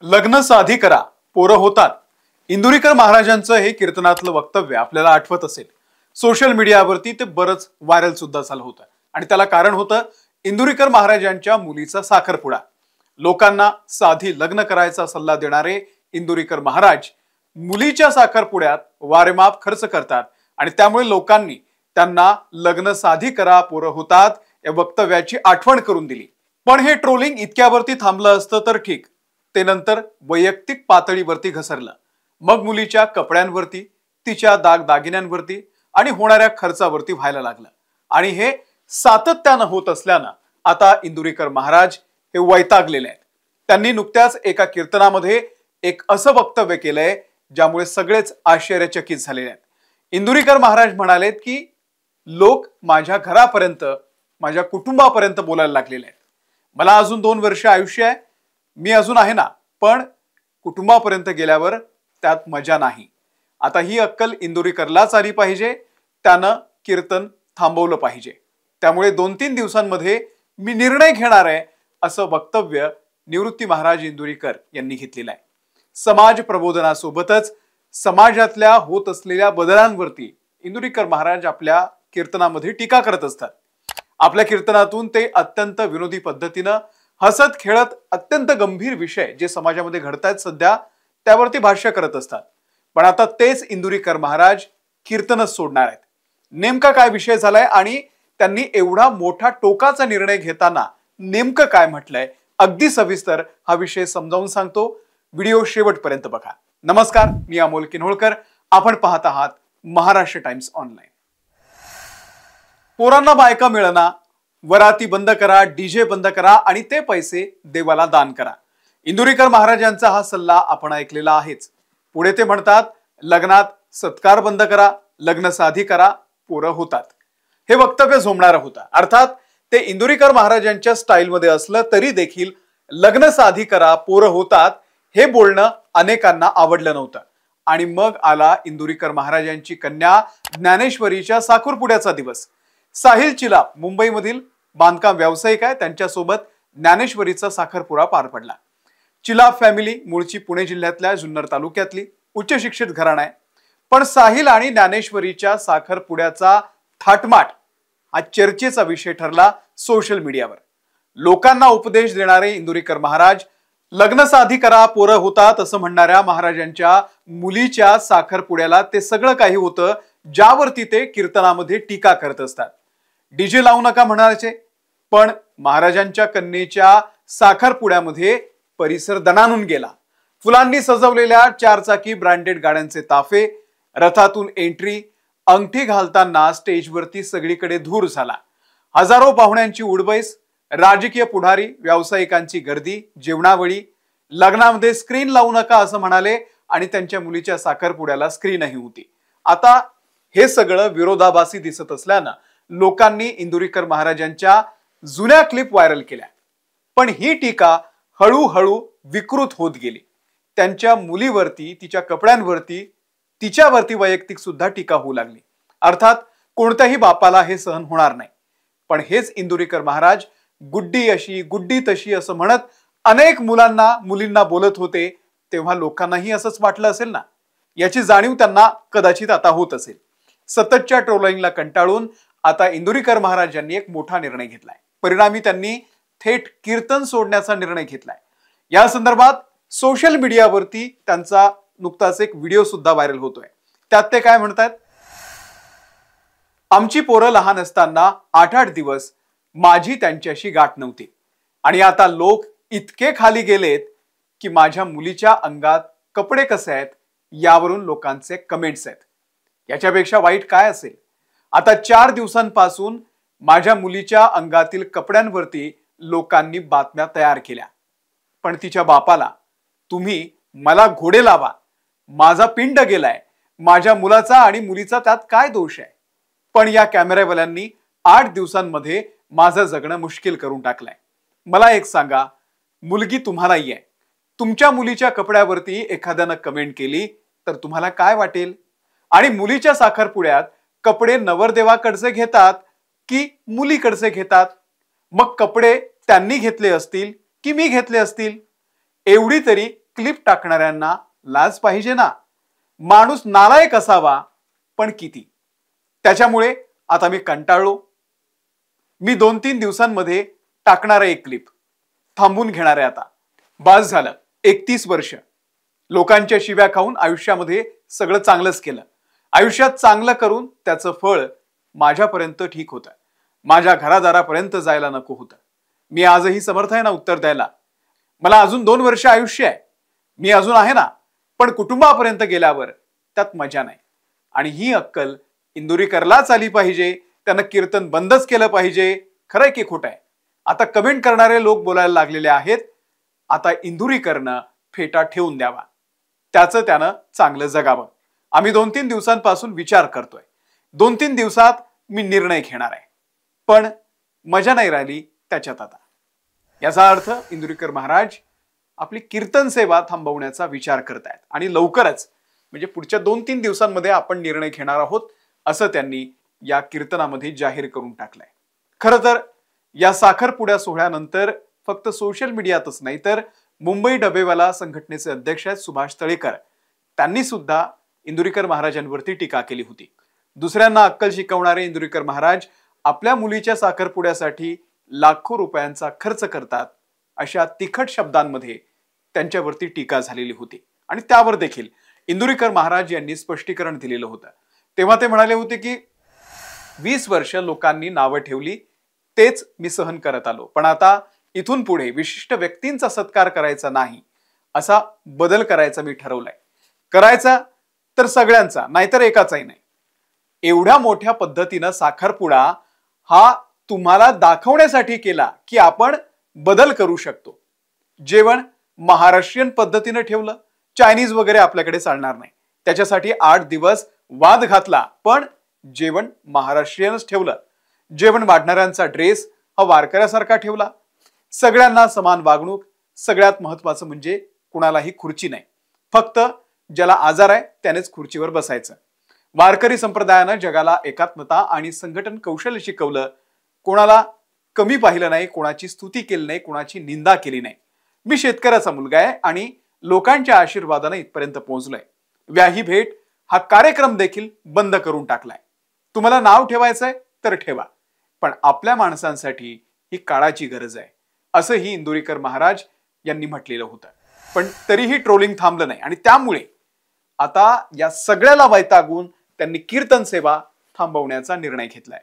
लग्न साधी करा, पोरं होतात. इंदुरीकर महाराजांचं हे कीर्तनातलं वक्तव्य आपल्याला आठवत असेल. सोशल मीडियावरती ते बरंच व्हायरल सुद्धा झालं होतं आणि त्याला कारण होतं इंदुरीकर महाराजांच्या मुलीचा साखरपुडा. लोकांना साधी लग्न करायचा सल्ला देणारे इंदुरीकर महाराज मुलीच्या साखरपुड्यात वारेमाप खर्च करतात आणि त्यामुळे लोकांनी त्यांना लग्न साधी करा, पोरं होतात या वक्तव्याची आठवण करून दिली. पण हे ट्रोलिंग इतक्यावरती थांबलं असतं तर ठीक, ते नंतर वैयक्तिक पातळीवरती घसरलं. मग मुलीच्या कपड्यांवरती, तिच्या दागिन्यांवरती आणि होणाऱ्या खर्चावरती व्हायला लागलं. आणि हे सातत्यानं होत असल्यानं आता इंदुरीकर महाराज हे वैतागलेले आहेत. त्यांनी नुकत्याच एका कीर्तनामध्ये एक असं वक्तव्य केलंय ज्यामुळे सगळेच आश्चर्यचकित झालेले आहेत. इंदुरीकर महाराज म्हणालेत की लोक माझ्या घरापर्यंत, माझ्या कुटुंबापर्यंत बोलायला लागलेले आहेत. मला अजून 2 वर्ष आयुष्य आहे, मी अजून आहे ना, पण कुटुंबापर्यंत गेल्यावर त्यात मजा नाही. आता ही अक्कल इंदुरीकरलाच आली पाहिजे. त्यानं कीर्तन थांबवलं पाहिजे. त्यामुळे 2-3 दिवसांमध्ये मी निर्णय घेणार आहे असं वक्तव्य निवृत्ती महाराज इंदुरीकर यांनी घेतलेलं आहे. समाज प्रबोधनासोबतच समाजातल्या होत असलेल्या बदलांवरती इंदुरीकर महाराज आपल्या कीर्तनामध्ये टीका करत असतात. आपल्या कीर्तनातून ते अत्यंत विनोदी पद्धतीनं हसत खेळत अत्यंत गंभीर विषय जे समाजामध्ये घडतायत सध्या त्यावरती भाष्य करत असतात. पण आता तेच इंदुरीकर महाराज कीर्तनच सोडणार आहेत. नेमका काय विषय झालाय आणि त्यांनी एवढा मोठा टोकाचा निर्णय घेताना नेमकं काय म्हटलंय, अगदी सविस्तर हा विषय समजावून सांगतो. व्हिडिओ शेवटपर्यंत बघा. नमस्कार, मी अमोल किन्होळकर. आपण पाहत आहात महाराष्ट्र टाइम्स ऑनलाईन. पोरांना बायका मिळना, वराती बंद करा, डीजे बंद करा आणि ते पैसे देवाला दान करा. इंदुरीकर महाराजांचा हा सल्ला आपण ऐकलेला आहेच. पुढे ते म्हणतात, लग्नात सत्कार बंद करा, लग्न साधी करा, पोरं होतात. हे वक्तव्य झोमणारं होतं. अर्थात ते इंदुरीकर महाराजांच्या स्टाईलमध्ये असलं तरी देखील लग्न साधी करा, पोरं होतात हे बोलणं अनेकांना आवडलं नव्हतं. आणि मग आला इंदुरीकर महाराजांची कन्या ज्ञानेश्वरीच्या साखरपुड्याचा दिवस. साहिल चिलाप मुंबईमधील बांधकाम व्यावसायिक आहे. त्यांच्यासोबत ज्ञानेश्वरीचा साखरपुडा पार पडला. चिलाप फॅमिली मूळची पुणे जिल्ह्यातल्या जुन्नर तालुक्यातली उच्च शिक्षित घराणं आहे. पण साहिल आणि ज्ञानेश्वरीच्या साखरपुड्याचा थाटमाट हा चर्चेचा विषय ठरला सोशल मीडियावर. लोकांना उपदेश देणारे इंदुरीकर महाराज लग्न साधी करा, पोरं होतात असं म्हणणाऱ्या महाराजांच्या मुलीच्या साखरपुड्याला ते सगळं काही होतं ज्यावरती ते कीर्तनामध्ये टीका करत असतात. डीजे लावू नका म्हणायचे, पण महाराजांच्या कन्येच्या साखरपुड्यामध्ये परिसर दणानून गेला. फुलांनी सजवलेल्या 4 चाकी ब्रँडेड गाड्यांचे ताफे, रथातून एंट्री, अंगठी घालताना स्टेजवरती सगळीकडे धूर झाला. हजारो पाहुण्यांची उडबैस, राजकीय पुढारी, व्यावसायिकांची गर्दी, जेवणावळी. लग्नामध्ये स्क्रीन लावू नका असं म्हणाले आणि त्यांच्या मुलीच्या साखरपुड्याला स्क्रीनही होती. आता हे सगळं विरोधाभासी दिसत असल्यानं लोकांनी इंदुरीकर महाराजांच्या जुन्या क्लिप व्हायरल केल्या. पण ही टीका हळूहळू विकृत होत गेली. त्यांच्या मुलीवरती, तिच्या कपड्यांवरती, तिच्यावरती वैयक्तिक सुद्धा टीका होऊ लागली. अर्थात कोणत्याही बापाला हे सहन होणार नाही. पण हेच इंदुरीकर महाराज गुड्डी अशी, गुड्डी तशी असं म्हणत अनेक मुलींना बोलत होते, तेव्हा लोकांनाही असंच वाटलं असेल ना. याची जाणीव त्यांना कदाचित आता होत असेल. सततच्या ट्रोलिंगला कंटाळून आता इंदुरीकर महाराजांनी एक मोठा निर्णय घेतलाय. परिणामी त्यांनी थेट कीर्तन सोडण्याचा निर्णय घेतलाय. या संदर्भात सोशल मीडियावरती त्यांचा नुकताच एक व्हिडिओ सुद्धा व्हायरल होतोय. त्यात ते काय म्हणतात, आमची पोरं लहान असताना 8-8 दिवस माझी त्यांच्याशी गाठ नव्हती आणि आता लोक इतके खाली गेलेत की माझ्या मुलीच्या अंगात कपडे कसे आहेत यावरून लोकांचे कमेंट्स आहेत. याच्यापेक्षा वाईट काय असेल. आता 4 दिवसांपासून माझ्या मुलीच्या अंगातील कपड्यांवरती लोकांनी बातम्या तयार केल्या. पण तिच्या बापाला, तुम्ही मला घोडे लावा, माझा पिंड गेलाय, माझ्या मुलाचा आणि मुलीचा त्यात काय दोष आहे. पण या कॅमेरावाल्यांनी 8 दिवसांमध्ये माझं जगणं मुश्किल करून टाकलंय. मला एक सांगा, मुलगी तुम्हालाही आहे. तुमच्या मुलीच्या कपड्यावरती एखाद्यानं कमेंट केली तर तुम्हाला काय वाटेल. आणि मुलीच्या साखरपुड्यात कपडे नवरदेवाकडचे घेतात की मुलीकडचे घेतात. मग कपडे त्यांनी घेतले असतील की मी घेतले असतील. एवढी तरी क्लिप टाकणाऱ्यांना लाज पाहिजे ना. माणूस नालायक असावा पण किती. त्याच्यामुळे आता मी कंटाळलो. मी 2-3 दिवसांमध्ये टाकणार आहे एक क्लिप. थांबून घेणार आहे आता. बास झालं. 31 वर्ष लोकांच्या शिव्या खाऊन आयुष्यामध्ये सगळं चांगलंच केलं. आयुष्यात चांगलं करून त्याचं फळ माझ्यापर्यंत ठीक होतं. माझ्या घरादारापर्यंत जायला नको होतं. मी आजही समर्थ आहे ना उत्तर द्यायला. मला अजून 2 वर्ष आयुष्य आहे. मी अजून आहे ना. पण कुटुंबापर्यंत गेल्यावर त्यात मजा नाही. आणि ही अक्कल इंदुरीकरलाच आली पाहिजे. त्यानं कीर्तन बंदच केलं पाहिजे. खरंय की खोटं आहे. आता कमेंट करणारे लोक बोलायला लागलेले आहेत. आता इंदुरीकरनं फेटा ठेवून द्यावा. त्याचं त्यानं चांगलं जगावं. आम्ही 2-3 दिवसांपासून विचार करतोय. 2-3 दिवसात मी निर्णय घेणार आहे. पण मजा नाही राहिली त्याच्यात आता. याचा अर्थ इंदुरीकर महाराज आपली कीर्तन सेवा थांबवण्याचा विचार करतायत आणि लवकरच म्हणजे पुढच्या 2-3 दिवसांमध्ये आपण निर्णय घेणार आहोत असं त्यांनी या कीर्तनामध्ये जाहीर करून टाकलंय. खरं तर या साखरपुड्या सोहळ्यानंतर फक्त सोशल मीडियातच नाही तर मुंबई डबेवाला संघटनेचे अध्यक्ष आहेत सुभाष तळेकर, त्यांनी सुद्धा इंदुरीकर महाराजांवरती टीका केली होती. दुसऱ्यांना अक्कल शिकवणारे इंदुरीकर महाराज आपल्या मुलीच्या साखरपुड्यासाठी लाखो रुपयांचा खर्च करतात अशा तिखट शब्दांमध्ये त्यांच्यावरती टीका झालेली होती. आणि त्यावर देखील इंदुरीकर महाराज यांनी स्पष्टीकरण दिलेलं होतं. तेव्हा ते म्हणाले होते की 20 वर्ष लोकांनी नावं ठेवली, तेच मी सहन करत आलो. पण आता इथून पुढे विशिष्ट व्यक्तींचा सत्कार करायचा नाही, असा बदल करायचा मी ठरवलाय. करायचा तर सगळ्यांचा, नाहीतर एकाचाही नाही. एवढ्या मोठ्या पद्धतीनं साखरपुडा हा तुम्हाला दाखवण्यासाठी केला की आपण बदल करू शकतो. जेवण महाराष्ट्रीयन पद्धतीनं ठेवलं. चायनीज वगैरे आपल्याकडे चालणार नाही. त्याच्यासाठी 8 दिवस वाद घातला, पण जेवण महाराष्ट्रीयनच ठेवलं. जेवण वाढणाऱ्यांचा ड्रेस हा वारकऱ्यासारखा ठेवला. सगळ्यांना समान वागणूक. सगळ्यात महत्वाचं म्हणजे कुणालाही खुर्ची नाही. फक्त ज्याला आजार आहे त्यानेच खुर्चीवर बसायचं. वारकरी संप्रदायानं जगाला एकात्मता आणि संघटन कौशल्य शिकवलं. कोणाला कमी पाहिलं नाही, कोणाची स्तुती केली नाही, कोणाची निंदा केली नाही. मी शेतकऱ्याचा मुलगा आहे आणि लोकांच्या आशीर्वादाने इथपर्यंत पोहोचलोय. व्याही भेट हा कार्यक्रम देखील बंद करून टाकलाय. तुम्हाला नाव ठेवायचंय तर ठेवा, पण आपल्या माणसांसाठी ही काळाची गरज आहे, असंही इंदुरीकर महाराज यांनी म्हटलेलं होतं. पण तरीही ट्रोलिंग थांबलं नाही आणि त्यामुळे आता या सगळ्याला वैतागून त्यांनी कीर्तन सेवा थांबवण्याचा निर्णय घेतलाय.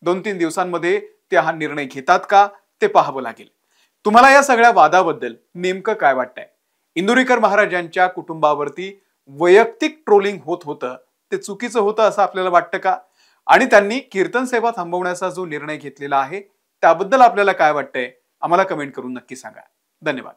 2-3 दिवसांमध्ये ते हा निर्णय घेतात का ते पाहावं लागेल. तुम्हाला या सगळ्या वादाबद्दल नेमकं काय वाटतंय? इंदुरीकर महाराजांच्या कुटुंबावरती वैयक्तिक ट्रोलिंग होत होतं ते चुकीचं होतं असं आपल्याला वाटतं का? आणि त्यांनी कीर्तन सेवा थांबवण्याचा जो निर्णय घेतलेला आहे त्याबद्दल आपल्याला काय वाटतंय? आम्हाला कमेंट करून नक्की सांगा. धन्यवाद.